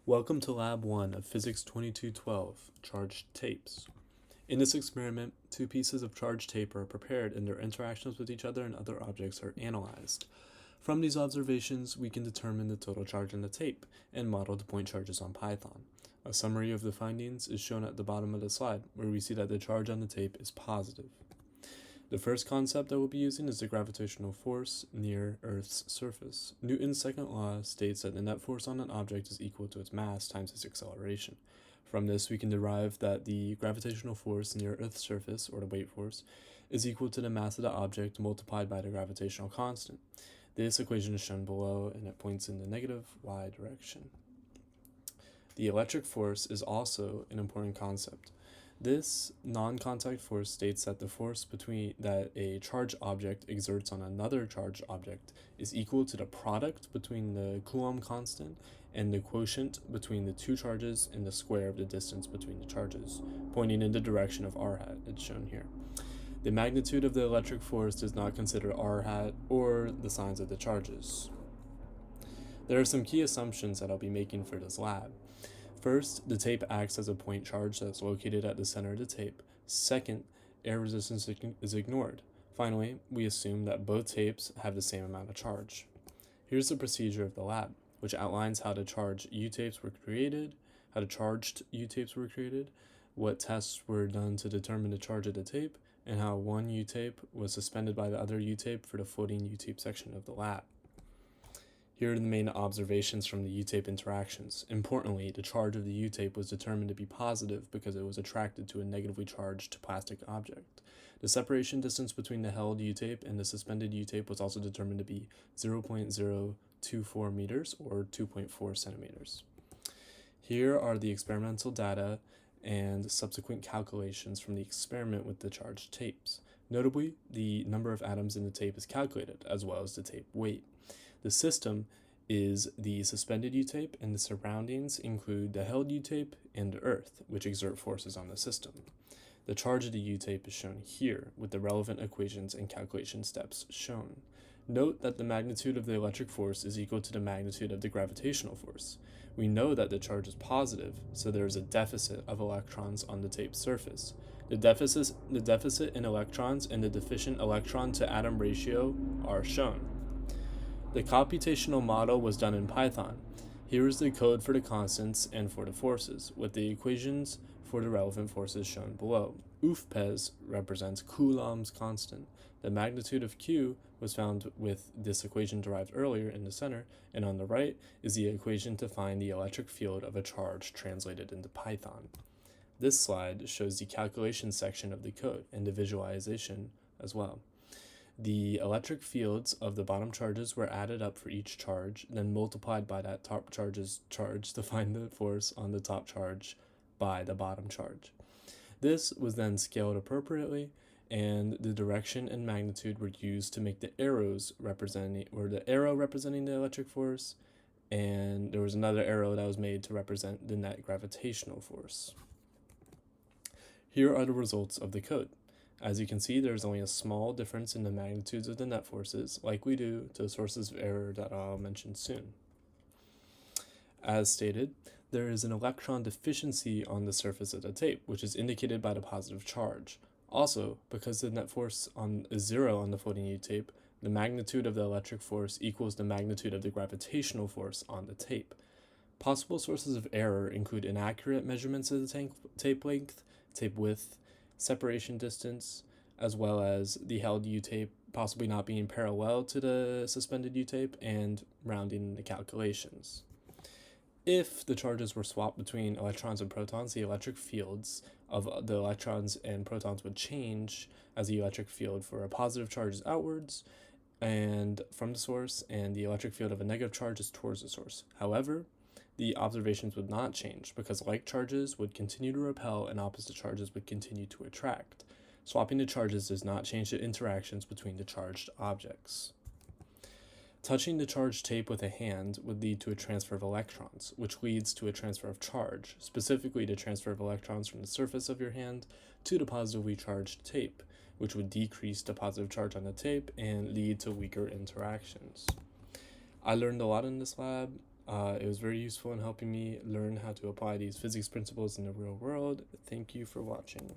Welcome to Lab 1 of Physics 2212, Charged Tapes. In this experiment, two pieces of charged tape are prepared and their interactions with each other and other objects are analyzed. From these observations, we can determine the total charge on the tape and model the point charges on Python. A summary of the findings is shown at the bottom of the slide, where we see that the charge on the tape is positive. The first concept that we'll be using is the gravitational force near Earth's surface. Newton's second law states that the net force on an object is equal to its mass times its acceleration. From this, we can derive that the gravitational force near Earth's surface, or the weight force, is equal to the mass of the object multiplied by the gravitational constant. This equation is shown below, and it points in the negative y direction. The electric force is also an important concept. This non-contact force states that the force that a charged object exerts on another charged object is equal to the product between the Coulomb constant and the quotient between the two charges and the square of the distance between the charges, pointing in the direction of r hat. It's shown here. The magnitude of the electric force does not consider r hat or the signs of the charges. There are some key assumptions that I'll be making for this lab. First, the tape acts as a point charge that's located at the center of the tape. Second, air resistance is ignored. Finally, we assume that both tapes have the same amount of charge. Here's the procedure of the lab, which outlines how the charged U-tapes were created, what tests were done to determine the charge of the tape, and how one U-tape was suspended by the other U-tape for the floating U-tape section of the lab. Here are the main observations from the U-tape interactions. Importantly, the charge of the U-tape was determined to be positive because it was attracted to a negatively charged plastic object. The separation distance between the held U-tape and the suspended U-tape was also determined to be 0.024 meters or 2.4 centimeters. Here are the experimental data and subsequent calculations from the experiment with the charged tapes. Notably, the number of atoms in the tape is calculated, as well as the tape weight. The system is the suspended U-tape, and the surroundings include the held U-tape and the Earth, which exert forces on the system. The charge of the U-tape is shown here, with the relevant equations and calculation steps shown. Note that the magnitude of the electric force is equal to the magnitude of the gravitational force. We know that the charge is positive, so there is a deficit of electrons on the tape's surface. The deficit in electrons and the deficient electron to atom ratio are shown. The computational model was done in Python. Here is the code for the constants and for the forces, with the equations for the relevant forces shown below. PHYS represents Coulomb's constant. The magnitude of Q was found with this equation derived earlier in the center, and on the right is the equation to find the electric field of a charge translated into Python. This slide shows the calculation section of the code and the visualization as well. The electric fields of the bottom charges were added up for each charge, then multiplied by that top charge's charge to find the force on the top charge by the bottom charge. This was then scaled appropriately, and the direction and magnitude were used to make the arrows representing the electric force, and there was another arrow that was made to represent the net gravitational force. Here are the results of the code. As you can see, there is only a small difference in the magnitudes of the net forces, like we do to sources of error that I'll mention soon. As stated, there is an electron deficiency on the surface of the tape, which is indicated by the positive charge. Also, because the net force is 0 on the floating U-tape, the magnitude of the electric force equals the magnitude of the gravitational force on the tape. Possible sources of error include inaccurate measurements of the tape length, tape width, separation distance, as well as the held U-tape possibly not being parallel to the suspended U-tape, and rounding the calculations. If the charges were swapped between electrons and protons, the electric fields of the electrons and protons would change as the electric field for a positive charge is outwards and from the source, and the electric field of a negative charge is towards the source. However, the observations would not change because like charges would continue to repel and opposite charges would continue to attract. Swapping the charges does not change the interactions between the charged objects. Touching the charged tape with a hand would lead to a transfer of electrons, which leads to a transfer of charge, specifically the transfer of electrons from the surface of your hand to the positively charged tape, which would decrease the positive charge on the tape and lead to weaker interactions. I learned a lot in this lab. It was very useful in helping me learn how to apply these physics principles in the real world. Thank you for watching.